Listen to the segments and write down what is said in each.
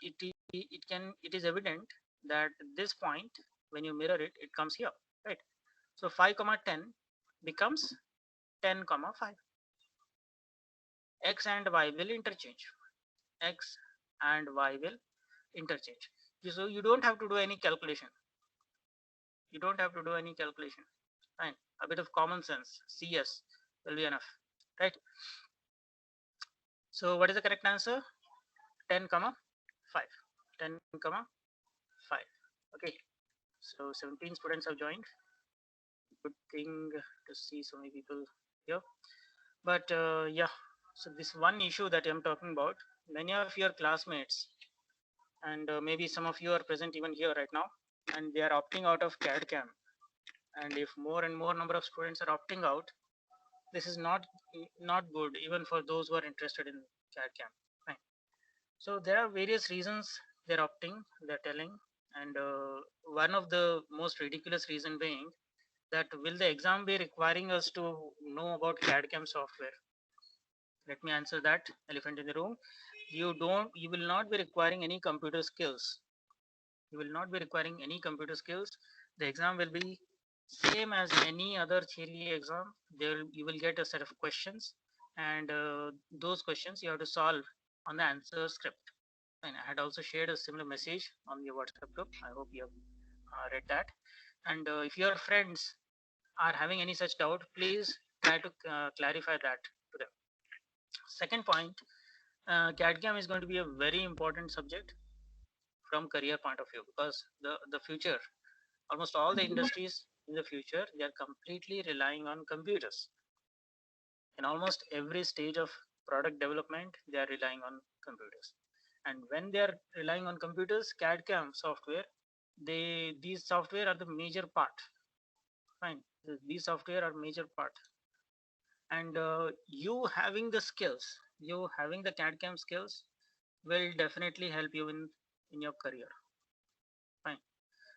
it is evident that this point, when you mirror it, it comes here, right? So 5 comma 10 becomes 10 comma 5. X and y will interchange. X and y will interchange. So you don't have to do any calculation. You don't have to do any calculation. Fine. A bit of common sense, CS, will be enough, right? So what is the correct answer? 10 comma 5. 10 comma 5. Okay. So 17 students have joined. Good thing to see so many people here. But yeah, so this one issue that I'm talking about, many of your classmates and maybe some of you are present even here right now, and they are opting out of CAD CAM. And if more and more number of students are opting out, this is not good even for those who are interested in CAD CAM. Right. So there are various reasons they're opting, they're telling, and one of the most ridiculous reason being that will the exam be requiring us to know about CAD CAM software? Let me answer that elephant in the room. You will not be requiring any computer skills. You will not be requiring any computer skills. The exam will be same as any other theory exam. You will get a set of questions, and those questions you have to solve on the answer script. And I had also shared a similar message on your WhatsApp group. I hope you have read that. And if your friends are having any such doubt, please try to clarify that to them. Second point, CAD/CAM is going to be a very important subject from career point of view, because the future, almost all the industries in the future, they are completely relying on computers. In almost every stage of product development, they are relying on computers. And when they are relying on computers, CAD/CAM software, these software are the major part. Fine, these software are major part. And you having the skills, you having the CAD/CAM skills will definitely help you in your career. Fine.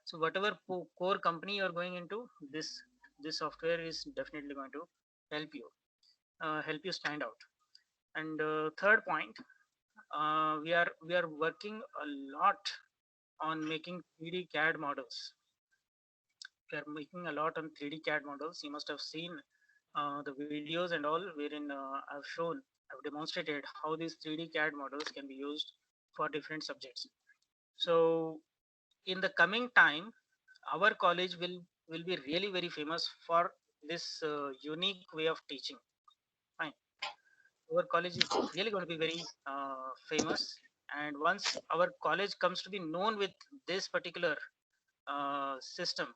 So whatever core company you are going into, this software is definitely going to help you help you stand out. And third point, we are working a lot on making 3D CAD models. We are making a lot on 3D CAD models. You must have seen the videos and all, wherein I've demonstrated how these 3D CAD models can be used for different subjects. So in the coming time, our college will be really very famous for this unique way of teaching. Fine. Our college is really going to be very famous, and once our college comes to be known with this particular system,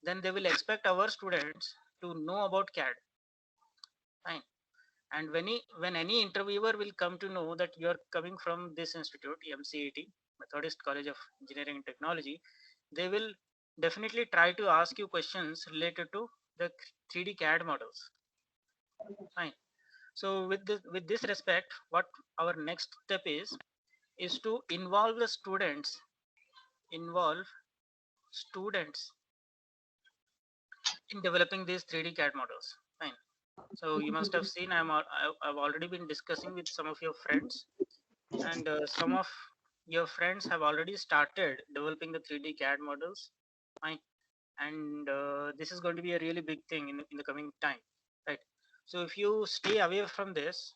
then they will expect our students to know about CAD. Fine. And when any interviewer will come to know that you are coming from this institute, MCET, Methodist College of Engineering and Technology, they will definitely try to ask you questions related to the 3D CAD models. Fine. So with this respect, what our next step is to involve students in developing these 3D CAD models. Fine. So you must have seen I've already been discussing with some of your friends, and some of your friends have already started developing the 3D CAD models. Fine. And this is going to be a really big thing in the coming time, right? So if you stay away from this,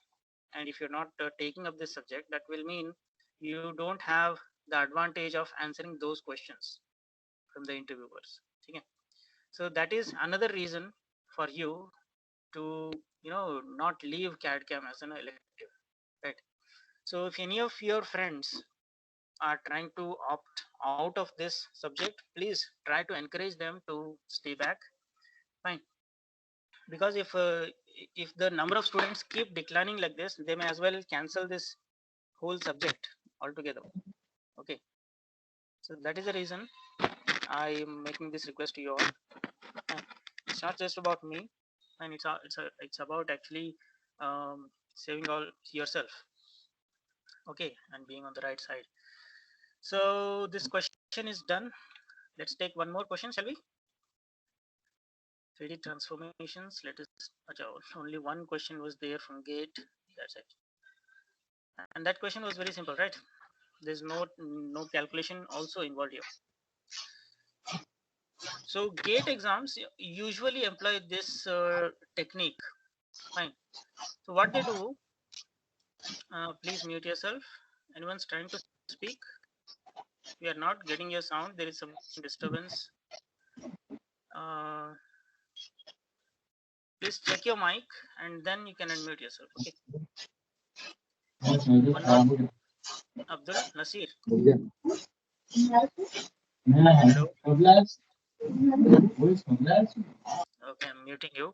and if you're not taking up this subject, that will mean you don't have the advantage of answering those questions from the interviewers. Okay? So that is another reason for you to not leave CAD CAM as an elective, right? So if any of your friends are trying to opt out of this subject, please try to encourage them to stay back. Fine. Because if the number of students keep declining like this, they may as well cancel this whole subject altogether. Okay. So that is the reason I am making this request to you all. And it's not just about me, and it's about actually saving all yourself. Okay, and being on the right side. So this question is done. Let's take one more question, shall we? 3D transformations. Let us. Only one question was there from Gate. That's it. And that question was very simple, right? There's no calculation also involved here. So GATE exams usually employ this technique. Fine. So what they do, please mute yourself. Anyone's trying to speak? We are not getting your sound. There is some disturbance. Uh, please check your mic and then you can unmute yourself. Okay. One not Abdul Nasir. Hello. Okay, I'm muting you.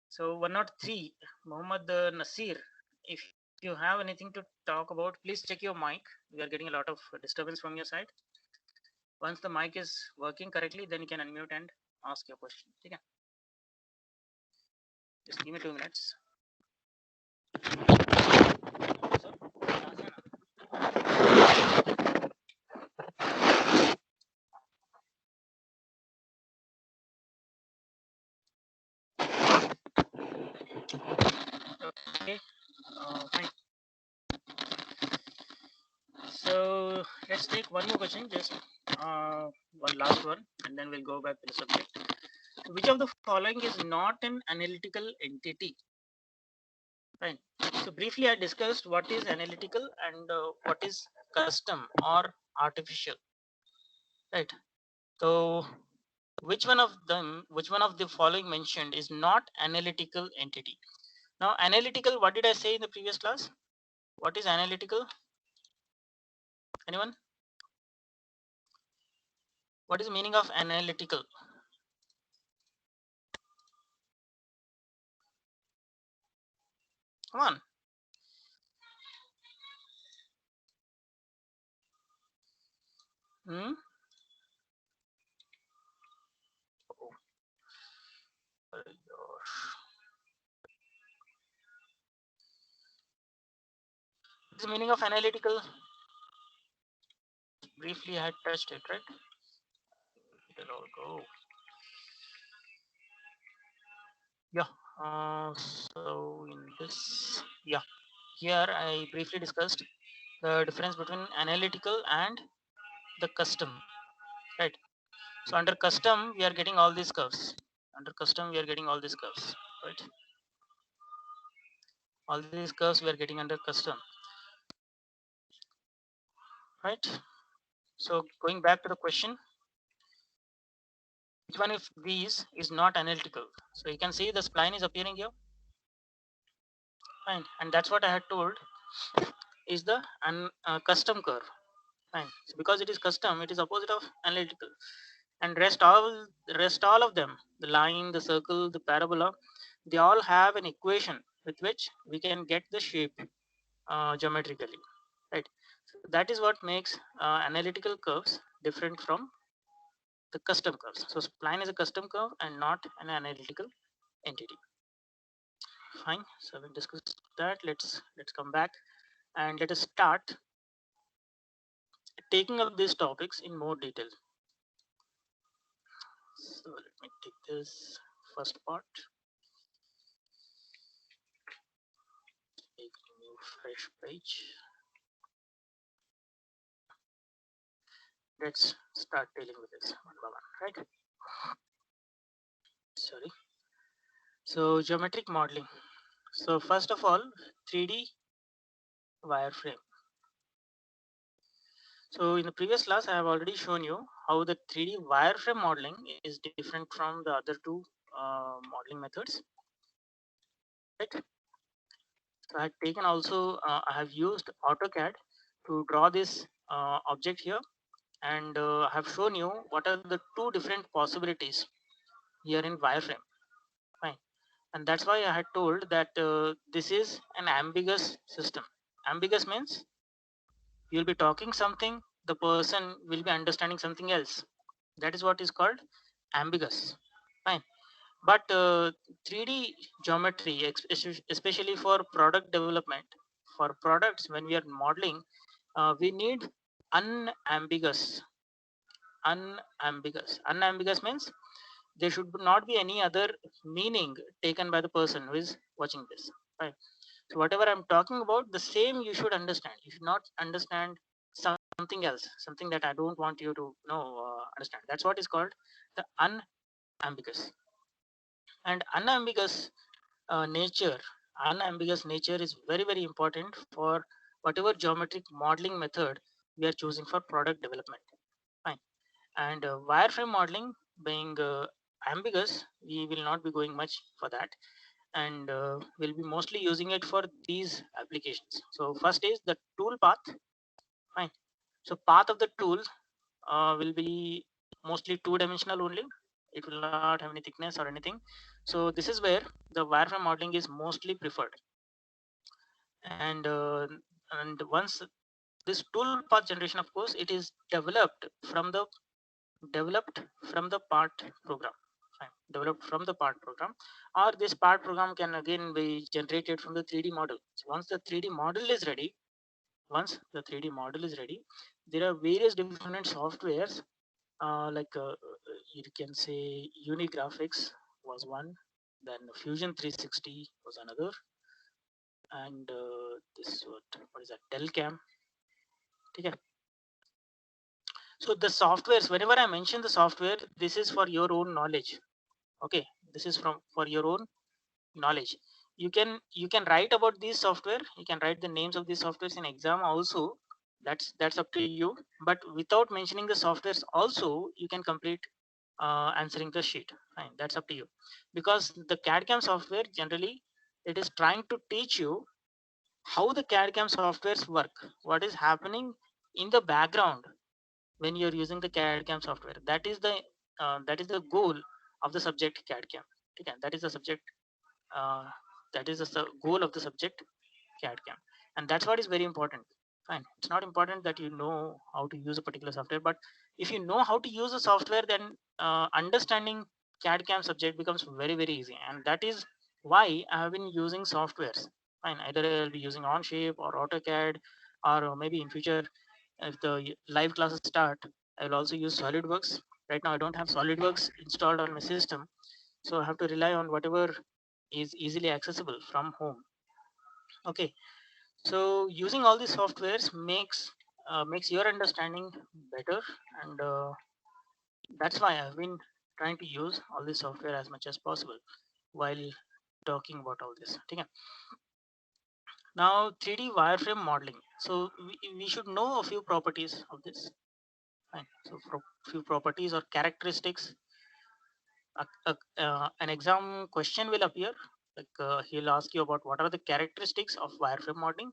So 103, Muhammad Nasir. If you have anything to talk about, please check your mic. We are getting a lot of disturbance from your side. Once the mic is working correctly, then you can unmute and ask your question. Okay. Just give me 2 minutes. Okay, fine. So let's take one more question, just one last one, and then we'll go back to the subject. Which of the following is not an analytical entity? Fine. So briefly, I discussed what is analytical and what is custom or artificial. Right. So which one of the following mentioned is not analytical entity? Now, analytical, what did I say in the previous class? What is analytical? Anyone? What is the meaning of analytical? Come on. Hmm? Oh, what's the meaning of analytical? Briefly, I had touched it, right? It'll all go. Yeah. So in this, yeah, here I briefly discussed the difference between analytical and the custom, right? So under custom, we are getting all these curves. Under custom, we are getting all these curves, right? All these curves we are getting under custom, right? So going back to the question, which one of these is not analytical? So you can see the spline is appearing here, fine, and that's what I had told is the custom curve, fine. So because it is custom, it is opposite of analytical, and rest all of them, the line, the circle, the parabola, they all have an equation with which we can get the shape geometrically, right? So that is what makes analytical curves different from the custom curves. So spline is a custom curve and not an analytical entity. Fine. So we discussed that. Let's come back and let us start taking up these topics in more detail. So let me take this first part. Make a new fresh page. Let's start dealing with this one by one, right? Sorry. So geometric modeling. So first of all, 3D wireframe. So in the previous class, I have already shown you how the 3D wireframe modeling is different from the other two modeling methods, right? So I have taken also, I have used AutoCAD to draw this object here, and I have shown you what are the two different possibilities here in wireframe, fine. And that's why I had told that this is an ambiguous system. Ambiguous means you'll be talking something, the person will be understanding something else. That is what is called ambiguous, fine. But 3D geometry, especially for product development, for products, when we are modeling, we need unambiguous. Unambiguous means there should not be any other meaning taken by the person who is watching this, right? So whatever I'm talking about, the same you should understand. You should not understand something else, something that I don't want you to know, understand. That's what is called the unambiguous. And nature, unambiguous nature is very, very important for whatever geometric modeling method we are choosing for product development. Fine. And wireframe modeling being ambiguous, we will not be going much for that, and we'll be mostly using it for these applications. So first is the tool path. Fine. So path of the tool will be mostly two-dimensional only. It will not have any thickness or anything. So this is where the wireframe modeling is mostly preferred. And once this tool path generation, of course, it is developed from the part program. Fine. Developed from the part program, or this part program can again be generated from the 3D model. So once the 3D model is ready, there are various different softwares, you can say Unigraphics was one, then Fusion 360 was another, and this what is that, Delcam. Okay. So the softwares, whenever I mention the software, this is for your own knowledge. Okay, this is from for your own knowledge. You can write about these software, you can write the names of these softwares in exam also. That's up to you, but without mentioning the softwares also you can complete answering the sheet. Fine, that's up to you, because the CAD/CAM software generally, it is trying to teach you how the CAD/CAM softwares work, what is happening in the background when you're using the CAD/CAM software. That is the goal of the subject CAD/CAM. Okay, that is the subject, uh, that is the goal of the subject CAD/CAM, and that's what is very important. Fine, it's not important that you know how to use a particular software, but if you know how to use a software, then understanding CAD/CAM subject becomes very, very easy, and that is why I have been using softwares. Fine, either I'll be using Onshape or AutoCAD, or maybe in future, if the live classes start, I will also use SolidWorks. Right now I don't have SolidWorks installed on my system, so I have to rely on whatever is easily accessible from home. Okay, so using all these softwares makes your understanding better, and that's why I've been trying to use all this software as much as possible while talking about all this. Okay. Now 3D wireframe modeling. So we should know a few properties of this. Fine. So few properties or characteristics. An exam question will appear, like he'll ask you about what are the characteristics of wireframe modeling,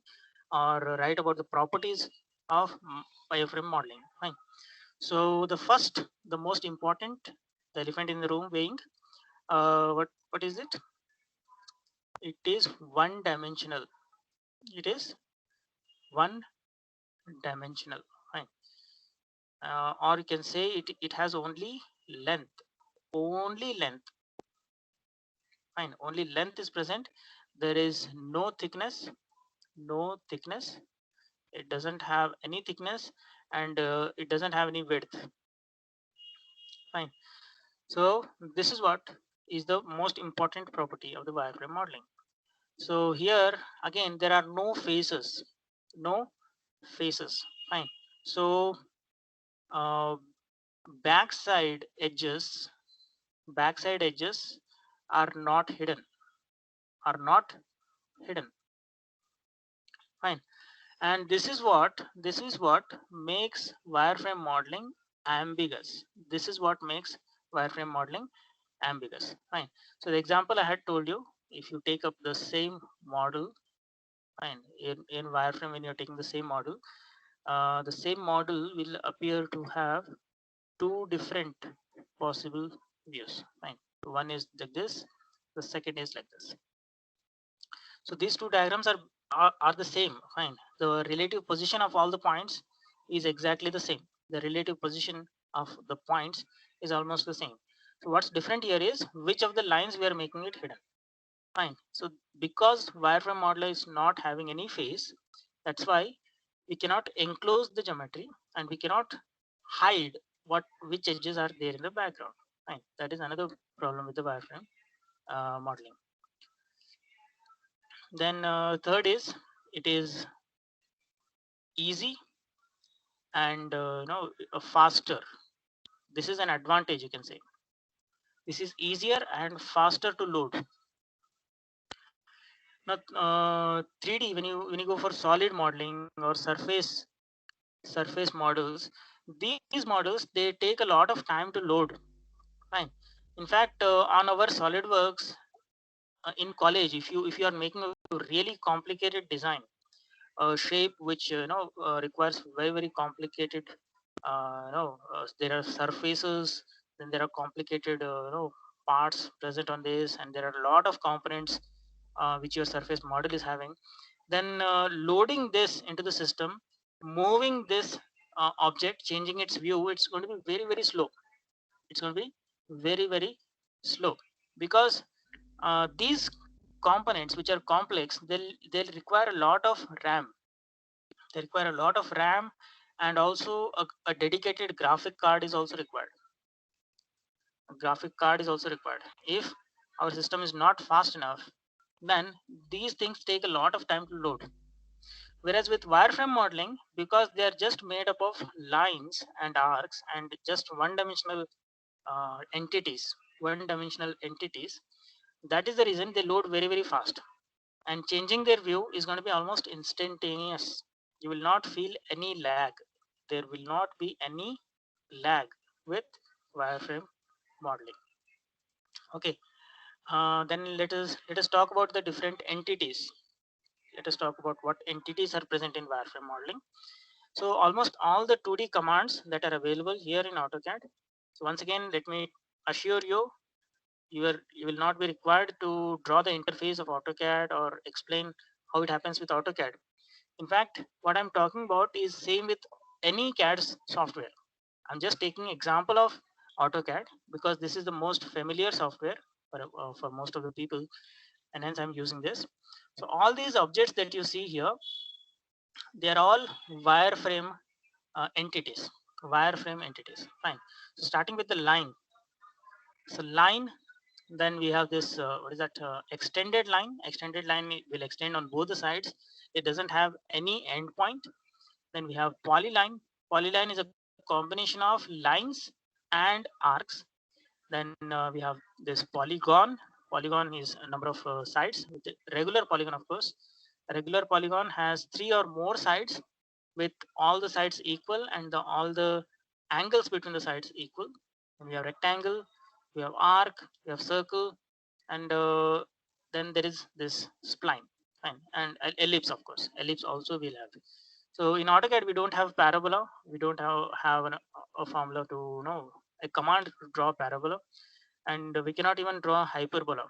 or write about the properties of wireframe modeling. Fine. So the most important, the elephant in the room being, what is it? It is one dimensional. It is one dimensional. Fine. Or you can say it has only length. Only length. Fine. Only length is present. There is no thickness. No thickness. It doesn't have any thickness, and it doesn't have any width. Fine. So this is what is the most important property of the wireframe modeling. So here again there are no faces. No faces. Fine. So uh, backside edges backside edges are not hidden. Are not hidden. Fine. And this is what makes wireframe modeling ambiguous. This is what makes wireframe modeling ambiguous. Fine. So the example I had told you, if you take up the same model, fine, in wireframe, when you're taking the same model, the same model will appear to have two different possible views. Fine. One is like this, the second is like this. So these two diagrams are the same. Fine. The relative position of all the points is exactly the same. The relative position of the points is almost the same. So what's different here is which of the lines we are making it hidden. Fine. So because wireframe modeler is not having any face, that's why we cannot enclose the geometry, and we cannot hide which edges are there in the background. Fine. That is another problem with the wireframe modeling. Then third is it is easy and faster. This is an advantage, you can say. This is easier and faster to load. Now 3D, when you go for solid modeling or surface models, these models they take a lot of time to load. Fine. In fact, on our SolidWorks in college, if you are making a really complicated design, a shape which requires very complicated there are surfaces, then there are complicated parts present on this, and there are a lot of components which your surface model is having. Then loading this into the system, moving this object, changing its view, it's going to be very slow. It's going to be very slow, because these components which are complex, they'll require a lot of RAM. They require a lot of RAM, and also a dedicated graphic card is also required. A graphic card is also required. If our system is not fast enough, then these things take a lot of time to load. Whereas with wireframe modeling, because they are just made up of lines and arcs and just one-dimensional entities, that is the reason they load very fast. And changing their view is going to be almost instantaneous. You will not feel any lag. There will not be any lag with wireframe modeling. Okay. Then let us talk about the different entities. Let us talk about what entities are present in wireframe modeling. So almost all the 2D commands that are available here in AutoCAD. So once again, let me assure you, you will not be required to draw the interface of AutoCAD or explain how it happens with AutoCAD. In fact, what I'm talking about is same with any CAD software. I'm just taking example of AutoCAD because this is the most familiar software for most of the people, and hence I'm using this. So all these objects that you see here, they are all wireframe entities. Wireframe entities. Fine. So starting with the line. So line, then we have this what is that extended line will extend on both the sides. It doesn't have any endpoint. Then we have polyline. Polyline is a combination of lines and arcs. Then we have this polygon. Polygon is a number of sides. With the regular polygon, of course, a regular polygon has 3 or more sides with all the sides equal and all the angles between the sides equal. And we have rectangle, we have arc, we have circle, and then there is this spline. Fine. And ellipse, of course. Ellipse also will have. So in AutoCAD, we don't have parabola. We don't have a formula to a command to draw parabola, and we cannot even draw hyperbola.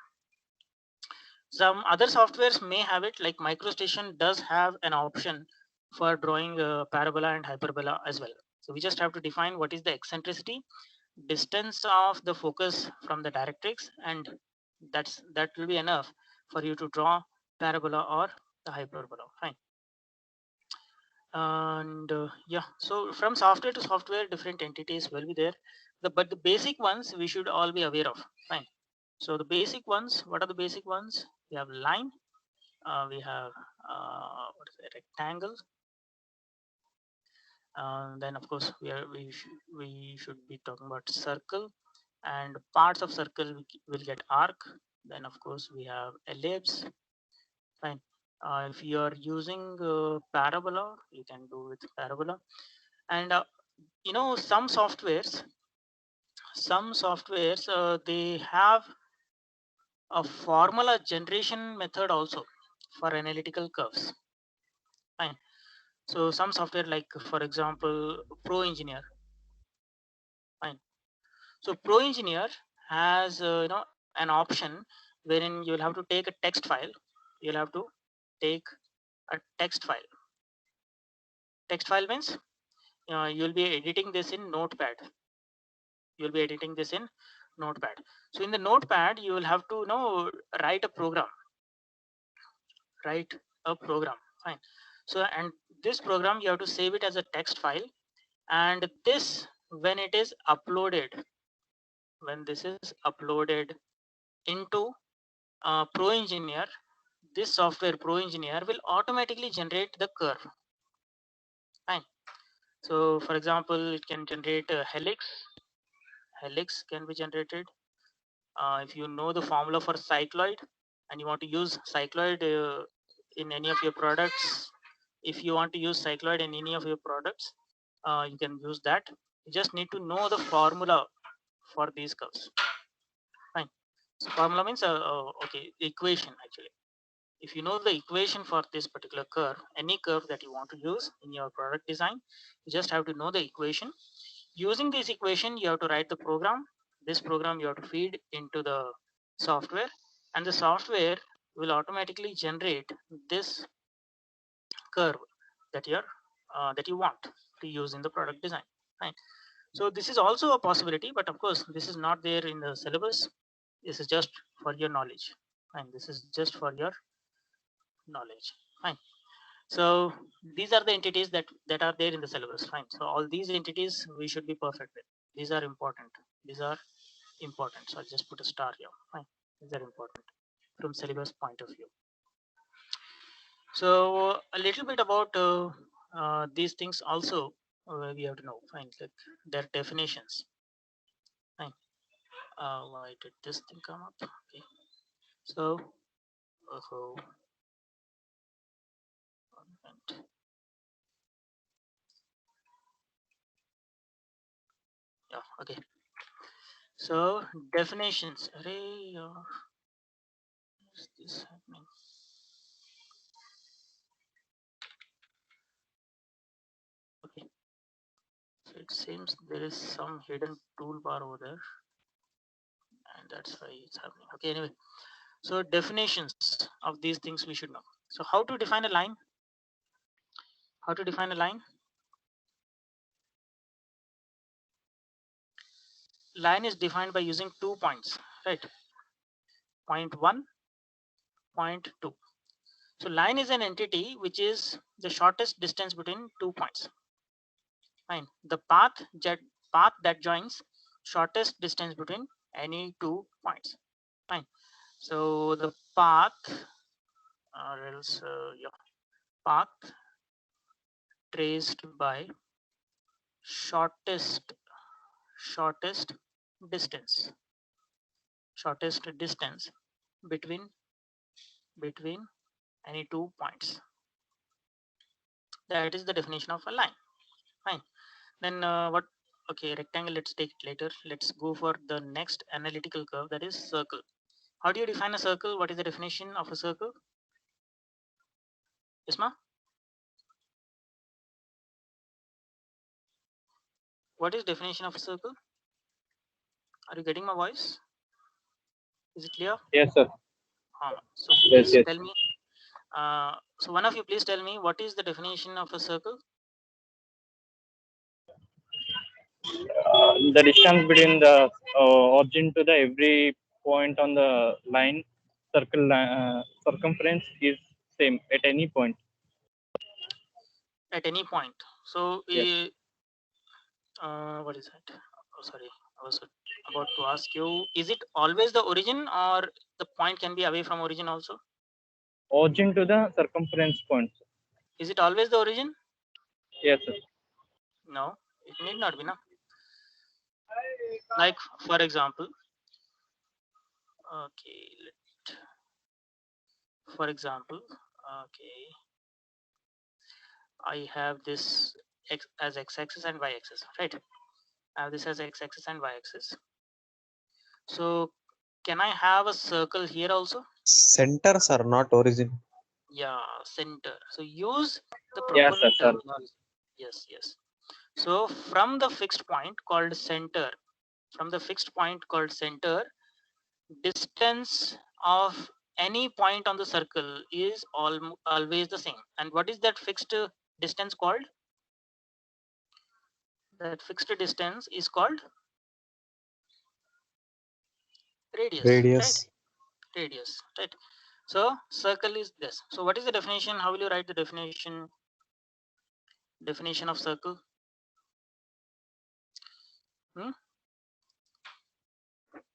Some other softwares may have it, like MicroStation does have an option for drawing parabola and hyperbola as well. So we just have to define what is the eccentricity, distance of the focus from the directrix, and that will be enough for you to draw parabola or the hyperbola. Fine. And yeah, so from software to software, different entities will be there. But the basic ones we should all be aware of. Fine. So the basic ones, what are the basic ones? We have line, we have what is it, rectangle. Then of course we should be talking about circle, and parts of circle will get arc. Then of course we have ellipse. Fine. If you are using parabola, you can do with parabola. And some softwares they have a formula generation method also for analytical curves. Fine. So some software, like for example Pro Engineer. Fine. So Pro Engineer has an option wherein you'll have to take a text file. You'll have to take a text file. Text file means you'll be editing this in Notepad. You'll be editing this in Notepad. So in the Notepad, you will have to write a program. Write a program. Fine. So and this program you have to save it as a text file, and this when it is uploaded, when this is uploaded into Pro Engineer, this software Pro Engineer will automatically generate the curve. Fine. So for example, it can generate a helix. Helix can be generated. If you know the formula for cycloid and you want to use cycloid in any of your products, if you want to use cycloid in any of your products, you can use that. You just need to know the formula for these curves. Fine. So formula means okay, equation actually. If you know the equation for this particular curve, any curve that you want to use in your product design, you just have to know the equation. Using this equation, you have to write the program. This program you have to feed into the software, and the software will automatically generate this curve that you want to use in the product design. Fine. So this is also a possibility, but of course this is not there in the syllabus. This is just for your knowledge, and this is just for your knowledge. Fine. So these are the entities that are there in the syllabus. Fine. So all these entities we should be perfect with. These are important. These are important. So I'll just put a star here. Fine. These are important from syllabus point of view. So a little bit about these things also we have to know. Fine. Like their definitions. Fine. Why did this thing come up? Okay. So yeah. Okay. So definitions. Array, is this happening? Okay. So it seems there is some hidden toolbar over there, and that's why it's happening. Okay. Anyway, so definitions of these things we should know. So how to define a line? How to define a line? Line is defined by using 2 points, right? Point 1, point 2. So line is an entity which is the shortest distance between 2 points. Fine. The path that joins shortest distance between any 2 points. Fine. So the path, or else path traced by shortest distance between any 2 points. That is the definition of a line. Fine. Then what? Okay, rectangle. Let's take it later. Let's go for the next analytical curve, that is circle. How do you define a circle? What is the definition of a circle? Isma? What is definition of a circle? Are you getting my voice? Is it clear? Yes, sir. So please tell me. So one of you please tell me what is the definition of a circle? The distance between the origin to the every point on the line circumference is same at any point. At any point. So Yes. what is that? Oh, sorry, I was about to ask you, is it always the origin, or the point can be away from origin also? Origin to the circumference point. Is it always the origin? Yes, sir. No, it need not be. No. Like for example, okay, for example, okay, I have this as x-axis and y-axis, right? I have this as x-axis and y-axis. So can I have a circle here also? Centers are not origin. Yeah, center. So use the Yes, proper sir. terminology. Yes. So from the fixed point called center, distance of any point on the circle is always the same. And what is that fixed distance called? That fixed distance is called radius. Radius. Right? Radius, right? So circle is this. So what is the definition? How will you write the definition? Definition of circle?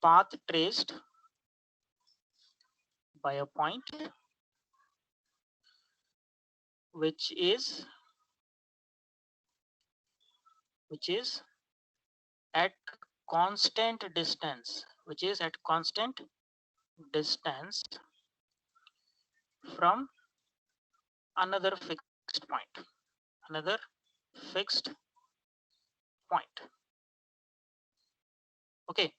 Path traced by a point which is at constant distance, from another fixed point. Okay,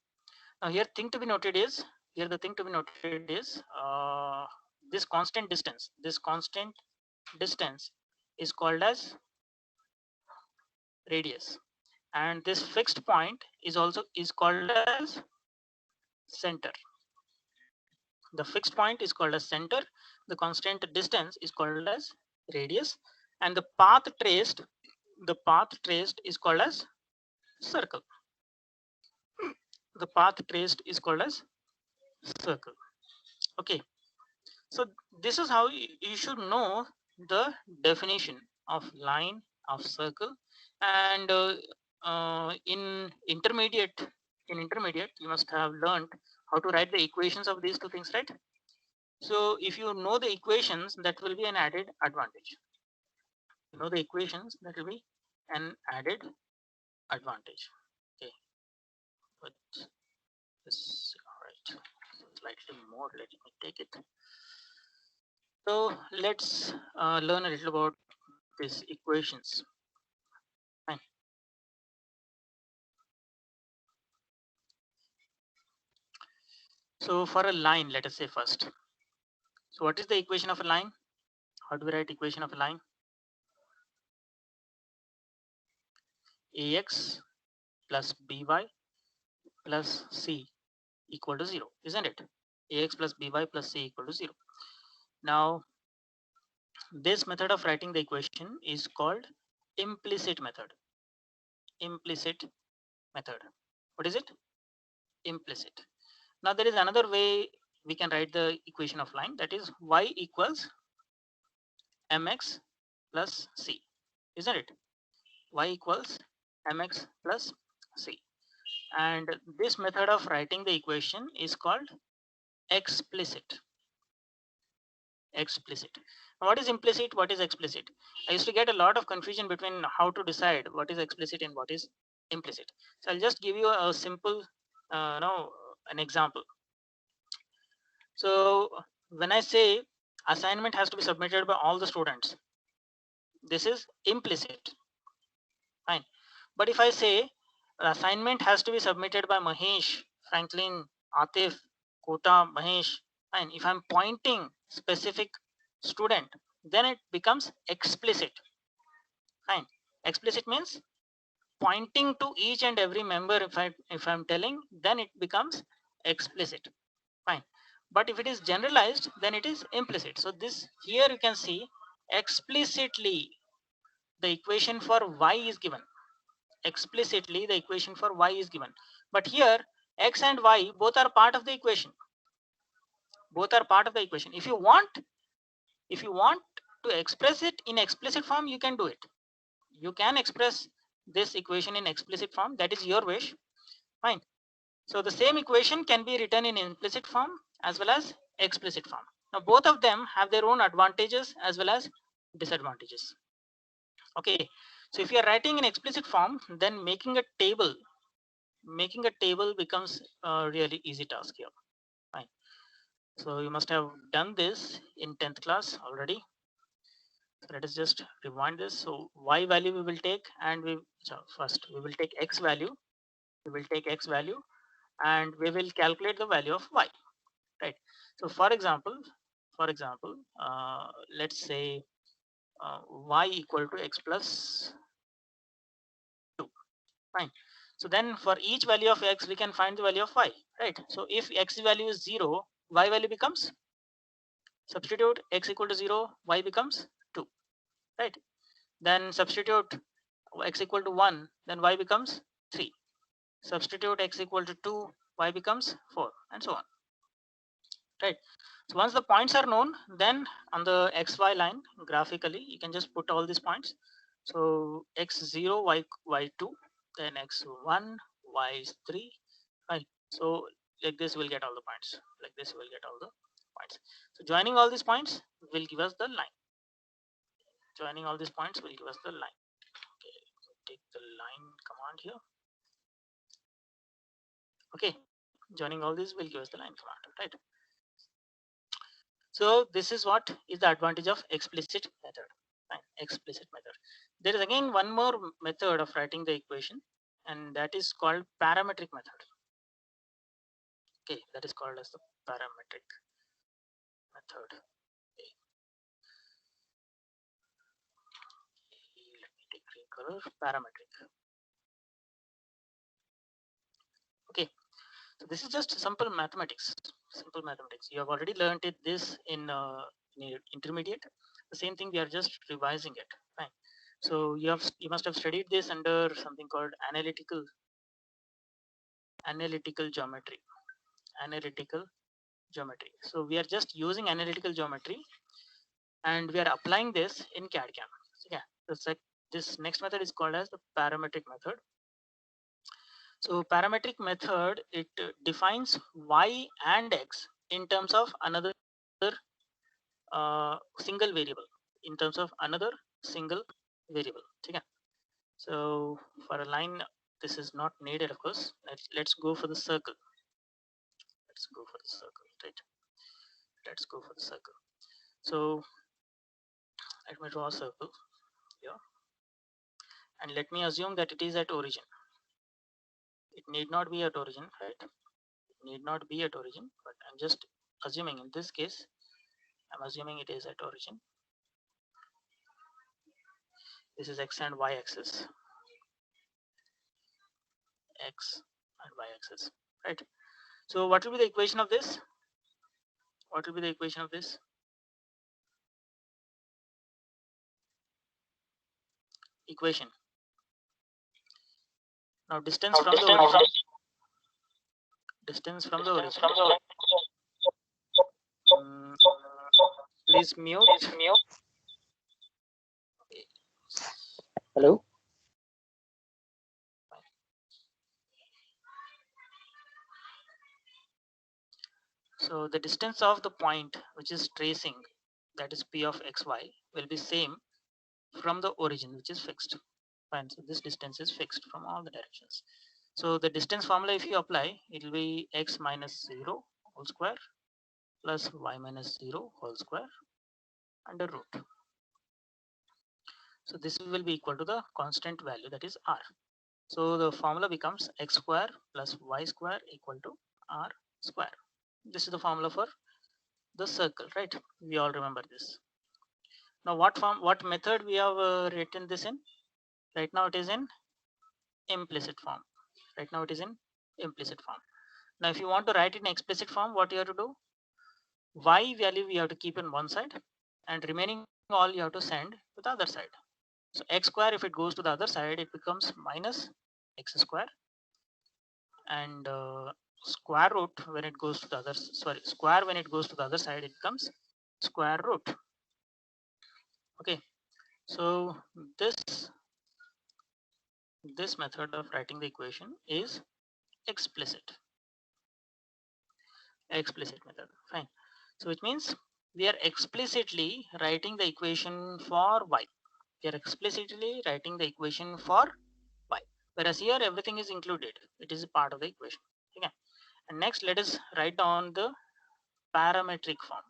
now here thing to be noted is, this constant distance is called as radius, and this fixed point is called as center. The fixed point is called as center, the constant distance is called as radius, and the path traced is called as circle. The path traced is called as circle. Okay, so this is how you should know the definition of line, of circle, and in intermediate you must have learned how to write the equations of these two things, right? So if you know the equations, that will be an added advantage. You know the equations, that will be an added advantage. Okay, but this, all right, slightly more, let me take it. So let's learn a little about these equations. Fine. So for a line, let us say first. So what is the equation of a line? How do we write equation of a line? Ax plus by plus c equal to 0, isn't it? Ax plus by plus c equal to 0. Now this method of writing the equation is called implicit method. What is it? Implicit. Now there is another way we can write the equation of line, that is y equals mx plus c, isn't it? Y equals mx plus c, and this method of writing the equation is called explicit. What is implicit, what is explicit? I used to get a lot of confusion between how to decide what is explicit and what is implicit. So I'll just give you a simple an example. So when I say assignment has to be submitted by all the students, this is implicit. Fine. But if I say assignment has to be submitted by Mahesh, Franklin, Atif, Kota, Mahesh, fine, if I'm pointing specific student, then it becomes explicit. Fine. Explicit means pointing to each and every member. If I'm telling, then it becomes explicit. Fine. But if it is generalized, then it is implicit. So this here you can see explicitly the equation for y is given. Explicitly the equation for y is given. But here x and y both are part of the equation. If you want to express it in explicit form, you can do it. You can express this equation in explicit form, that is your wish. Fine. So the same equation can be written in implicit form as well as explicit form. Now both of them have their own advantages as well as disadvantages. Okay, so if you are writing in explicit form, then making a table becomes a really easy task here. Fine. So you must have done this in 10th class already. So let us just rewind this. So y value we will take, and first we will take x value. And we will calculate the value of y. Right. So for example, let's say y equal to x plus 2. Fine. So then for each value of x, we can find the value of y, right? So if x value is 0, y value becomes, substitute x equal to 0, y becomes 2, right? Then substitute x equal to 1, then y becomes 3. Substitute x equal to 2, y becomes 4, and so on, right? So once the points are known, then on the xy line graphically you can just put all these points. So x0, y2, then x1, y3, right? So like this we'll get all the points. So joining all these points will give us the line. Joining all these points will give us the line. Okay, take the line command here. Okay, joining all these will give us the line command, right? So this is what is the advantage of explicit method. Fine, explicit method. There is again one more method of writing the equation, and that is called parametric method. Okay, that is called as the parametric method. Okay. Let me take green color. Parametric. Okay, so this is just simple mathematics. Simple mathematics. You have already learned it this in intermediate. The same thing we are just revising it. Fine. So you must have studied this under something called analytical geometry. Analytical geometry. So we are just using analytical geometry, and we are applying this in CAD/CAM. So yeah, this next method is called as the parametric method. So parametric method, it defines y and x in terms of another single variable. In terms of another single variable. Okay. So for a line, this is not needed, of course. Let's go for the circle. Let's go for the circle, right? Let's go for the circle. So let me draw a circle here, and let me assume that it is at origin. It need not be at origin, right? It need not be at origin, but I'm just assuming in this case, I'm assuming it is at origin. This is x and y axis. X and y axis, right? So what will be the equation of this? What will be the equation of this? Equation. Now distance from the origin. Distance from the origin. Please mute. Hello. So the distance of the point which is tracing, that is P of xy, will be same from the origin, which is fixed. Fine. So this distance is fixed from all the directions. So the distance formula, if you apply, it will be x minus 0 whole square plus y minus 0 whole square under root. So this will be equal to the constant value, that is r. So the formula becomes x square plus y square equal to r square. This is the formula for the circle, right? We all remember this. Now what method we have written this in? Right now it is in implicit form. Right now it is in implicit form. Now if you want to write it in explicit form, what you have to do? Y value we have to keep in one side, and remaining all you have to send to the other side. So x square, if it goes to the other side, it becomes minus x square, and square root when it goes to the other, square when it goes to the other side, it becomes square root. Okay, so this method of writing the equation is explicit method. Fine. So which means we are explicitly writing the equation for y. We are explicitly writing the equation for y, whereas here everything is included. It is a part of the equation. Okay. And next, let us write down the parametric form.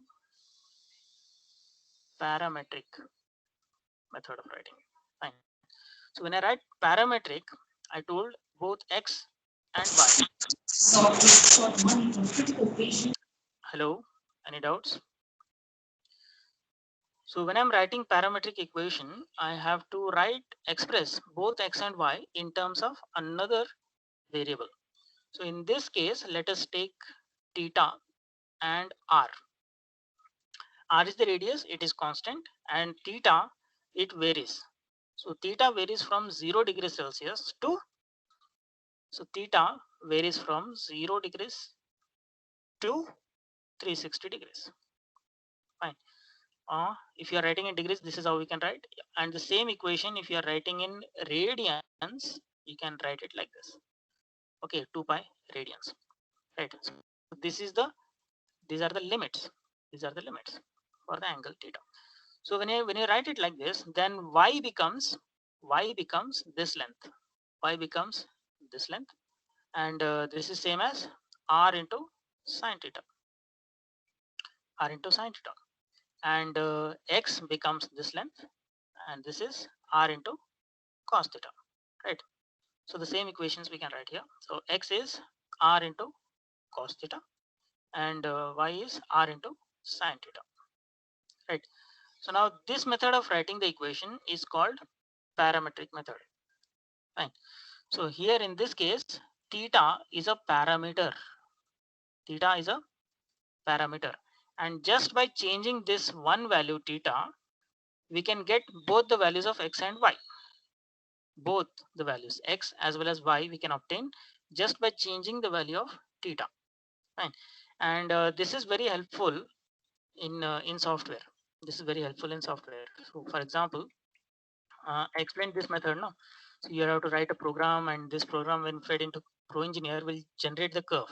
Parametric method of writing. Fine. So when I write parametric, I told both x and y. Hello, any doubts? So when I'm writing parametric equation, I have to express both x and y in terms of another variable. So in this case, let us take theta and r. R is the radius, it is constant, and theta, it varies. So theta varies from 0 degrees Celsius to, so theta varies from 0 degrees to 360 degrees. Fine. If you are writing in degrees, this is how we can write. And the same equation, if you are writing in radians, you can write it like this. Okay, 2 pi radians. Right. So these are the limits. These are the limits for the angle theta. So when you write it like this, then y becomes this length. Y becomes this length, and this is same as r into sine theta. R into sine theta, and x becomes this length, and this is r into cos theta, right? So the same equations we can write here. So x is r into cos theta, and y is r into sine theta, right? So now this method of writing the equation is called parametric method. Fine. So here in this case, theta is a parameter. Theta is a parameter, and just by changing this one value theta, we can get both the values of x and y. Both the values x as well as y we can obtain just by changing the value of theta. Fine. And this is very helpful in software. This is very helpful in software. So for example, I explained this method now. So you have to write a program, and this program when fed into ProEngineer will generate the curve.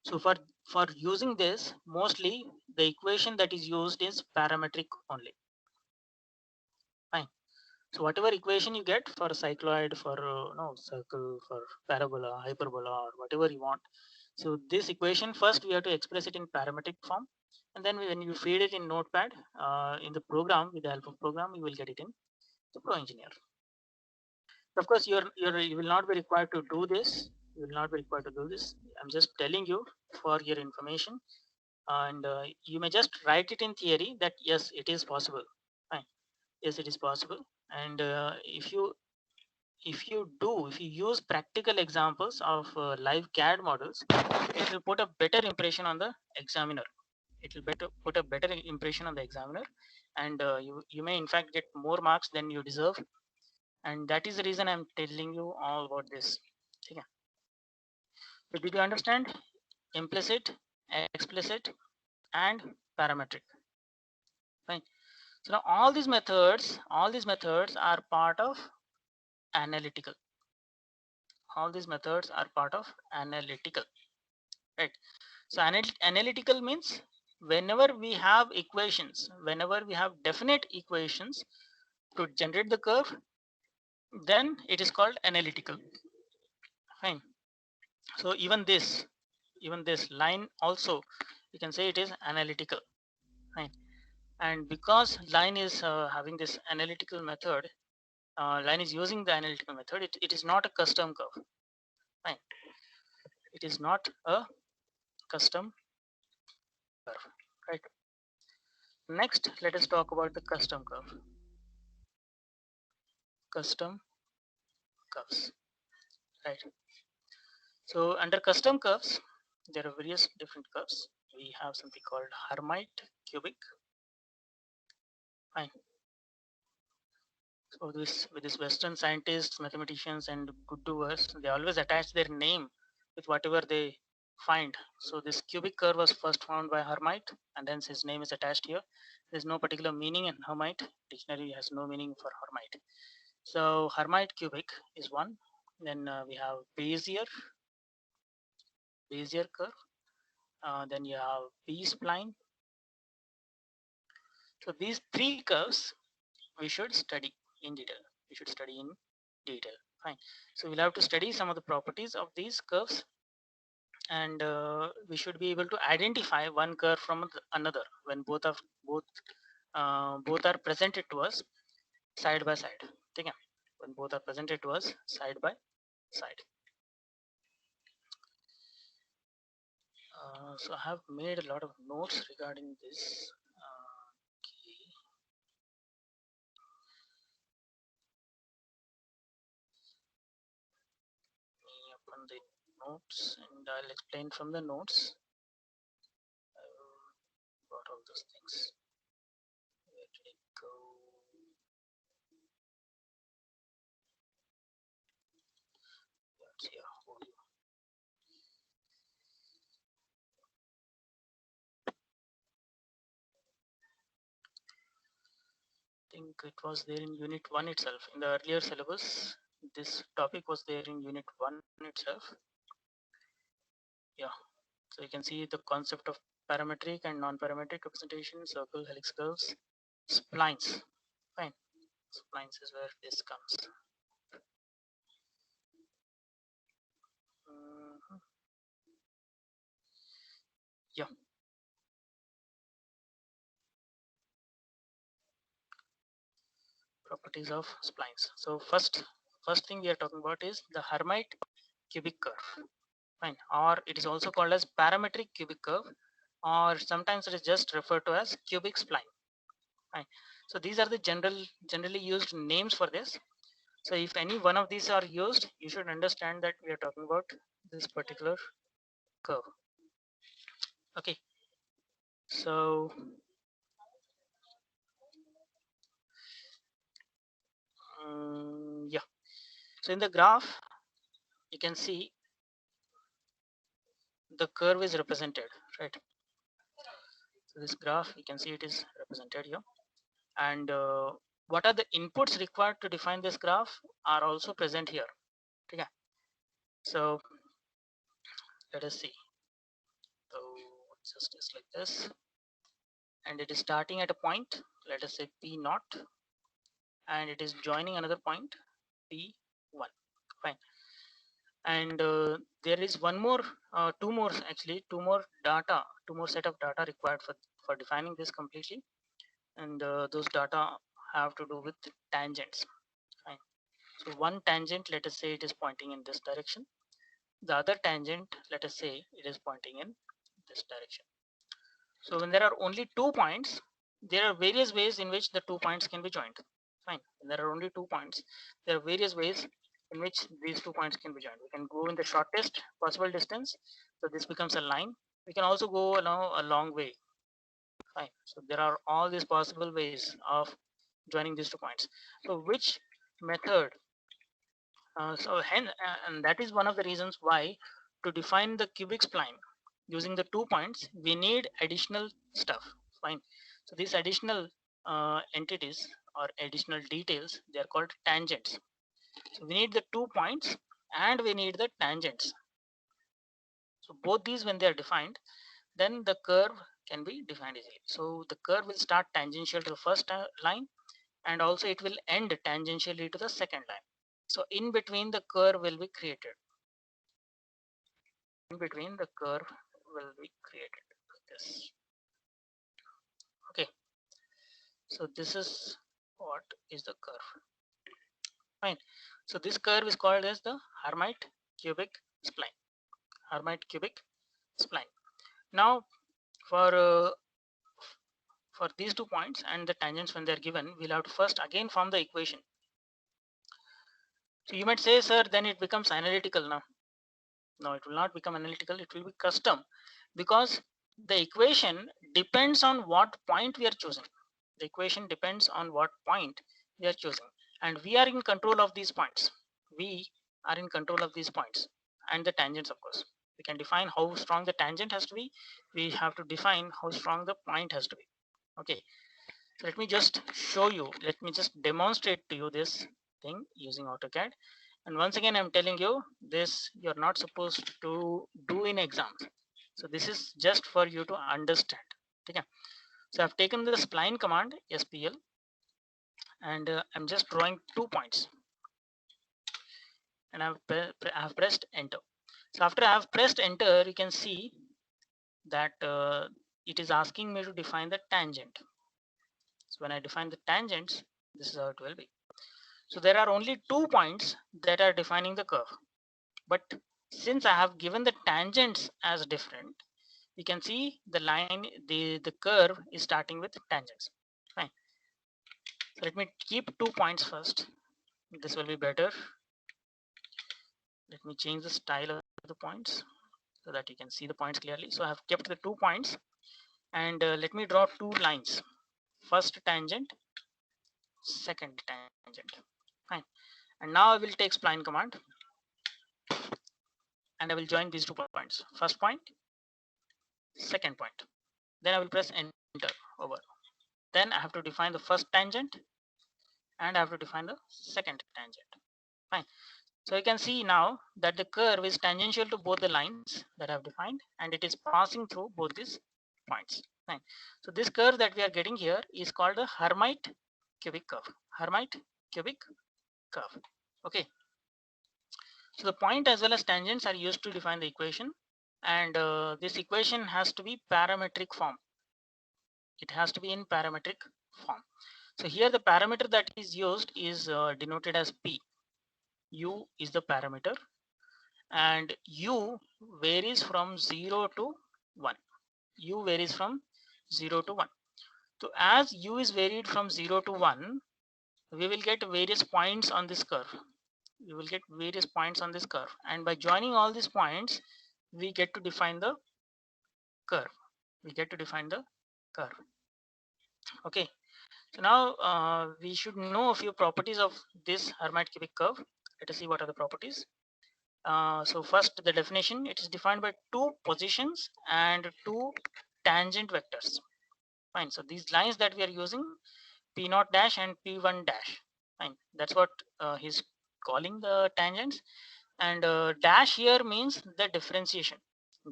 So for using this, mostly the equation that is used is parametric only. Fine. So whatever equation you get for a cycloid, for no circle, for parabola, hyperbola, or whatever you want. So this equation first we have to express it in parametric form, and then when you feed it in Notepad in the program, with the help of program, you will get it in the ProEngineer. Of course, you will not be required to do this. You will not be required to do this. I'm just telling you for your information, and you may just write it in theory that yes, it is possible. Fine. Yes, it is possible. And if you use practical examples of live CAD models, it will put a better impression on the examiner. It will put a better impression on the examiner, and you may in fact get more marks than you deserve. And that is the reason I'm telling you all about this. Okay. So did you understand implicit, explicit, and parametric? Fine. So now all these methods are part of analytical. All these methods are part of analytical, right? So analytical means whenever we have equations, whenever we have definite equations to generate the curve, then it is called analytical. Fine. So even this line also, you can say it is analytical. Fine. And because line is having this analytical method, line is using the analytical method, it is not a custom curve. Fine. It is not a custom curve, right? Next, let us talk about the custom curve. Custom curves, right? So under custom curves, there are various different curves. We have something called Hermite cubic. Fine. So with this Western scientists, mathematicians, and good doers, they always attach their name with whatever they find. So this cubic curve was first found by Hermite, and hence his name is attached here. There's no particular meaning in Hermite. Dictionary has no meaning for Hermite. So Hermite cubic is one. Then we have Bezier curve. Then you have B-spline. So these three curves we should study in detail. We should study in detail. Fine. So we'll have to study some of the properties of these curves, and we should be able to identify one curve from another when both are presented to us side by side. Okay. When both are presented to us side by side. So I have made a lot of notes regarding this. Okay. Open the notes and I'll explain from the notes about all those things. Where did it go? That's here. I think it was there in unit 1 itself. In the earlier syllabus, this topic was there in unit 1 itself. Yeah, so you can see the concept of parametric and non-parametric representation, circle, helix curves, splines. Fine, splines is where this comes. Yeah. Properties of splines. So first thing we are talking about is the Hermite cubic curve. Fine, or it is also called as parametric cubic curve, or sometimes it is just referred to as cubic spline. Fine. So these are the generally used names for this. So if any one of these are used, you should understand that we are talking about this particular curve. Okay. So yeah. So in the graph, you can see the curve is represented, right? So this graph, you can see it is represented here, and what are the inputs required to define this graph are also present here. Okay. So let us see. So it's just like this, and it is starting at a point, let us say P naught, and it is joining another point P1. Fine. And there is one more, two more set of data required for defining this completely, and those data have to do with tangents. Fine. So one tangent, let us say it is pointing in this direction. The other tangent, let us say it is pointing in this direction. So when there are only 2 points, there are various ways in which the 2 points can be joined. Fine. When there are only 2 points, there are various ways in which these 2 points can be joined. We can go in the shortest possible distance, so this becomes a line. We can also go along a long way. Fine. So there are all these possible ways of joining these 2 points. So which method? And that is one of the reasons why to define the cubic spline using the 2 points, we need additional stuff. Fine. So these additional entities or additional details, they are called tangents. So we need the 2 points and we need the tangents. So both these, when they are defined, then the curve can be defined easily. So the curve will start tangential to the first line, and also it will end tangentially to the second line. So in between, the curve will be created. In between, the curve will be created like this. Okay. So this is what is the curve. Fine. So this curve is called as the Hermite cubic spline. Hermite cubic spline. Now for these 2 points and the tangents when they are given, we'll have to first again form the equation. So you might say, sir, then it becomes analytical now. No, it will not become analytical, it will be custom, because the equation depends on what point we are choosing. The equation depends on what point we are choosing, and we are in control of these points. We are in control of these points and the tangents, of course. We can define how strong the tangent has to be. We have to define how strong the point has to be. Okay. So let me just show you, let me just demonstrate to you this thing using AutoCAD. And once again, I'm telling you, this you're not supposed to do in exams. So this is just for you to understand. Okay. So I've taken the spline command, SPL, and I'm just drawing 2 points. And I've pressed enter. So after I have pressed enter, you can see that it is asking me to define the tangent. So when I define the tangents, this is how it will be. So there are only 2 points that are defining the curve. But since I have given the tangents as different, you can see the line, the curve is starting with tangents. Fine. So let me keep 2 points first. This will be better. Let me change the style of the points so that you can see the points clearly. So I have kept the 2 points, and let me draw 2 lines. First tangent, second tangent. Fine. And now I will take spline command, and I will join these 2 points. First point, second point. Then I will press enter over. Then I have to define the first tangent, and I have to define the second tangent. Fine. So you can see now that the curve is tangential to both the lines that I have defined, and it is passing through both these points. Fine. So this curve that we are getting here is called the Hermite cubic curve. Hermite cubic curve. Okay. So the point as well as tangents are used to define the equation, and this equation has to be parametric form. It has to be in parametric form. So here the parameter that is used is denoted as P. U is the parameter, and U varies from 0 to 1. U varies from 0 to 1. So as U is varied from 0 to 1, we will get various points on this curve. We will get various points on this curve, and by joining all these points, we get to define the curve. We get to define the curve. Okay. So now we should know a few properties of this Hermite cubic curve. Let us see what are the properties. So first, the definition, it is defined by two positions and two tangent vectors. Fine. So these lines that we are using, P0 dash and P1 dash. Fine. That's what he's calling the tangents. And dash here means the differentiation.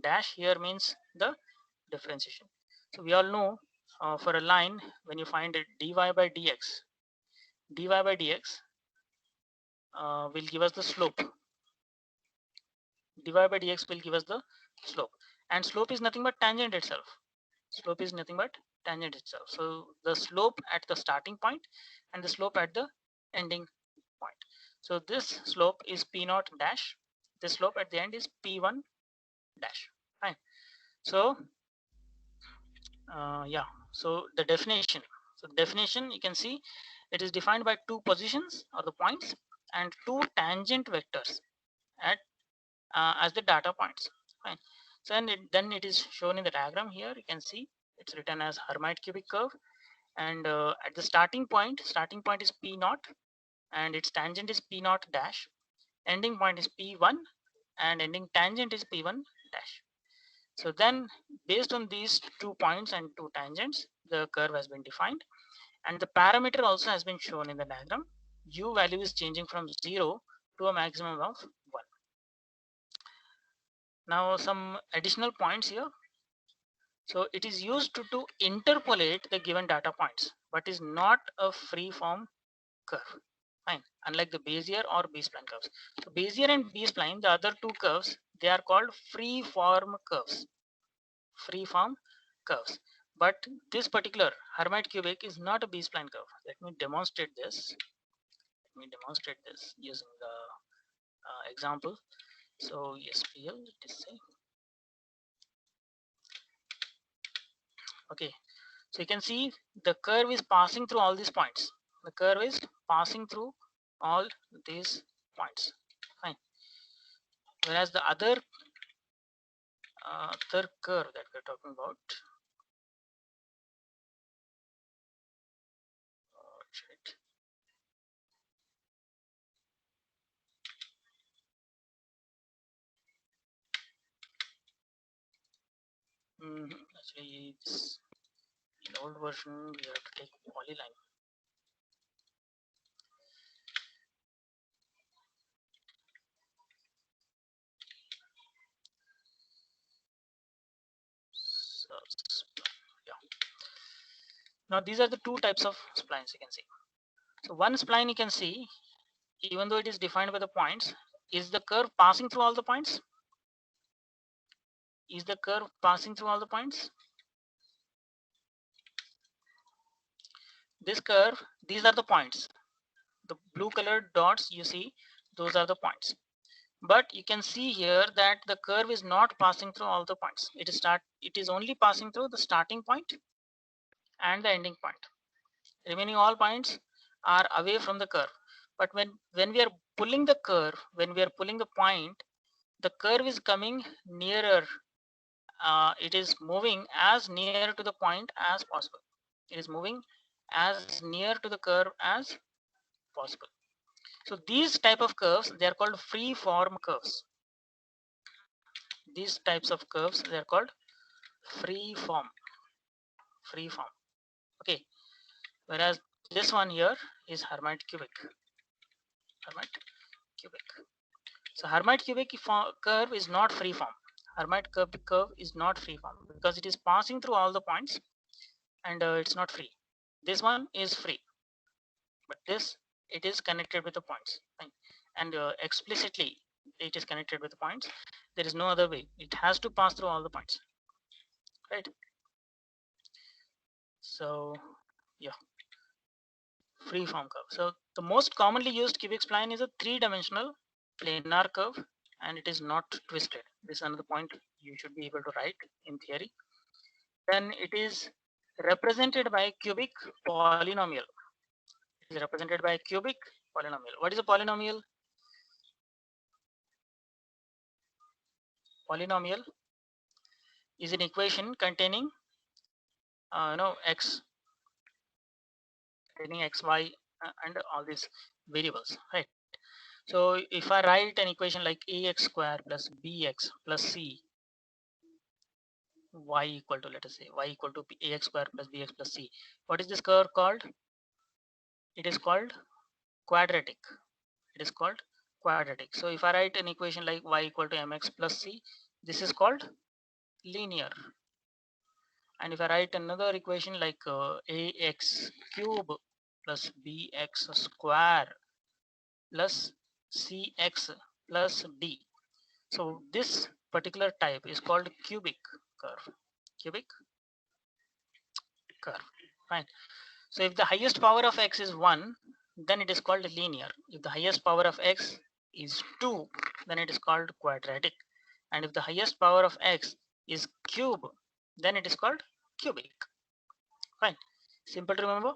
Dash here means the differentiation. So we all know for a line, when you find it dy by dx, dy by dx will give us the slope. Dy by dx will give us the slope, and slope is nothing but tangent itself. Slope is nothing but tangent itself. So the slope at the starting point and the slope at the ending point. So this slope is P0 dash. This slope at the end is P1 dash. Fine. So yeah. So the definition. So definition, you can see it is defined by two positions or the points and two tangent vectors at as the data points. Fine. So then it is shown in the diagram here. You can see it's written as Hermite cubic curve, and at the starting point is P0, and its tangent is P0 dash. Ending point is P1, and ending tangent is P1 dash. So then, based on these 2 points and 2 tangents, the curve has been defined, and the parameter also has been shown in the diagram. U value is changing from 0 to a maximum of 1. Now some additional points here. So it is used to interpolate the given data points, but is not a free form curve. Fine. Unlike the Bezier or B-spline curves. So Bezier and B-spline, the other two curves, they are called free form curves. Free form curves. But this particular Hermite cubic is not a B-spline curve. Let me demonstrate this. Using the example. So SPL, let us say. Okay. So you can see the curve is passing through all these points. The curve is passing through all these points. Fine. Whereas the other third curve that we're talking about, actually this, in old version we have to take polyline. So, yeah. Now these are the two types of splines you can see. So one spline you can see, even though it is defined by the points, is the curve passing through all the points? Is the curve passing through all the points? This curve, these are the points. The blue colored dots you see, those are the points. But you can see here that the curve is not passing through all the points. It is only passing through the starting point and the ending point. Remaining all points are away from the curve. But when we are pulling the curve, when we are pulling the point, the curve is coming nearer. It is moving as near to the point as possible. It is moving as near to the curve as possible. So these type of curves, they are called free form curves. These types of curves, they are called free form. Okay. Whereas this one here is Hermite cubic. So Hermite cubic curve is not free form. Hermite curve is not free form because it is passing through all the points, and it's not free. This one is free, but this, it is connected with the points, fine. And explicitly it is connected with the points. There is no other way. It has to pass through all the points, right? So yeah, free form curve. So the most commonly used cubic spline is a 3-dimensional planar curve, and it is not twisted. This is another point you should be able to write in theory. Then it is represented by cubic polynomial. It is represented by cubic polynomial. What is a polynomial? Polynomial is an equation containing x, containing x, y, and all these variables, right? So if I write an equation like ax square plus bx plus c, y equal to, let us say, y equal to ax square plus bx plus c, what is this curve called? It is called quadratic. It is called quadratic. So if I write an equation like y equal to mx plus c, this is called linear. And if I write another equation like ax cube plus bx square plus cx plus d, so this particular type is called cubic curve. Cubic curve, fine. So if the highest power of x is 1, then it is called linear. If the highest power of x is 2, then it is called quadratic. And if the highest power of x is cube, then it is called cubic. Fine. Simple to remember.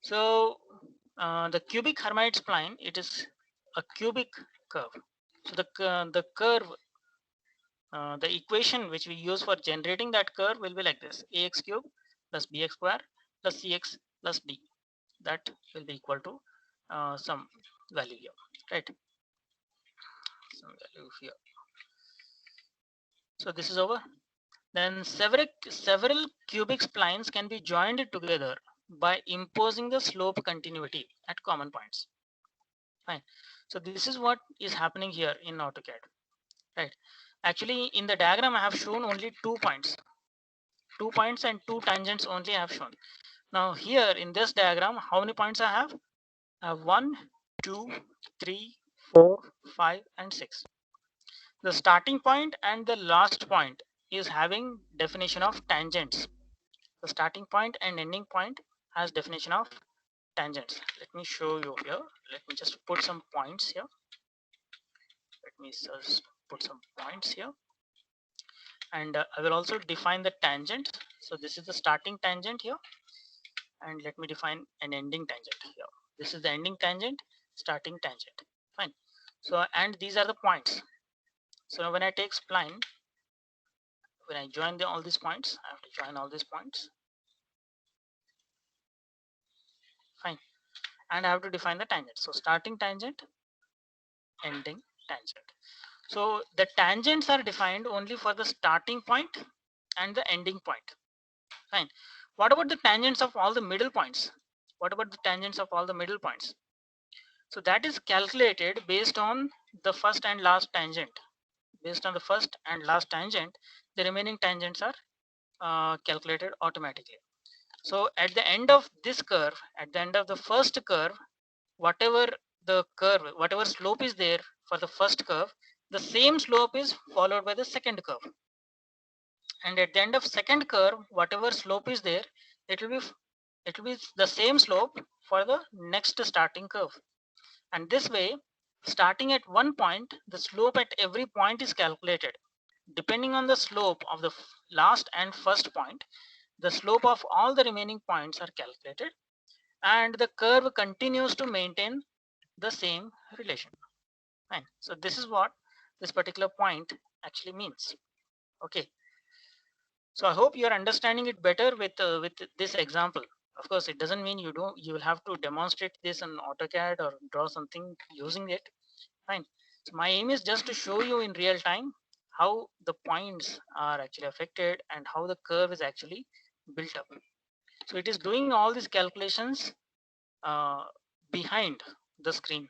So the cubic Hermite spline, it is a cubic curve. So the curve, the equation which we use for generating that curve will be like this: ax cube plus bx square plus cx plus d. That will be equal to some value here, right? Some value here. So this is over. Then several cubic splines can be joined together by imposing the slope continuity at common points. Fine. So this is what is happening here in AutoCAD, right? Actually, in the diagram I have shown only 2 points. 2 points and 2 tangents only I have shown. Now here in this diagram, how many points I have? I have 1, 2, 3, 4, 5, and 6. The starting point and the last point is having definition of tangents. The starting point and ending point has definition of tangents. Let me show you here. Let me just put some points here. Let me just put some points here. And I will also define the tangent. So this is the starting tangent here. And let me define an ending tangent here. This is the ending tangent, starting tangent. Fine. So, and these are the points. So when I take spline, when I join all these points, I have to join all these points. Fine. And I have to define the tangent. So starting tangent, ending tangent. So the tangents are defined only for the starting point and the ending point. Fine. What about the tangents of all the middle points? What about the tangents of all the middle points? So that is calculated based on the first and last tangent. Based on the first and last tangent, the remaining tangents are calculated automatically. So at the end of this curve, at the end of the first curve, whatever slope is there for the first curve, the same slope is followed by the second curve. And at the end of second curve, whatever slope is there, it will be the same slope for the next starting curve. And this way, starting at one point, the slope at every point is calculated. Depending on the slope of the last and first point, the slope of all the remaining points are calculated, and the curve continues to maintain the same relation. Fine. So this is what this particular point actually means. Okay. So I hope you are understanding it better with this example. Of course, it doesn't mean you will have to demonstrate this in AutoCAD or draw something using it. Fine. So my aim is just to show you in real time how the points are actually affected and how the curve is actually built up. So it is doing all these calculations behind the screen.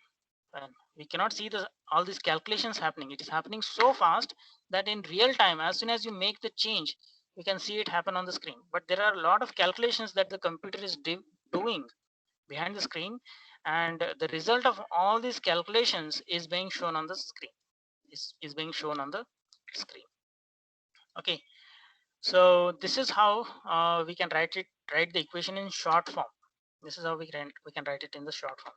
and we cannot see all these calculations happening. It is happening so fast that in real time, as soon as you make the change, we can see it happen on the screen. But there are a lot of calculations that the computer is doing behind the screen, and the result of all these calculations is being shown on the screen. Is being shown on the screen. Okay, so this is how we can write the equation in short form. This is how we can write it in the short form.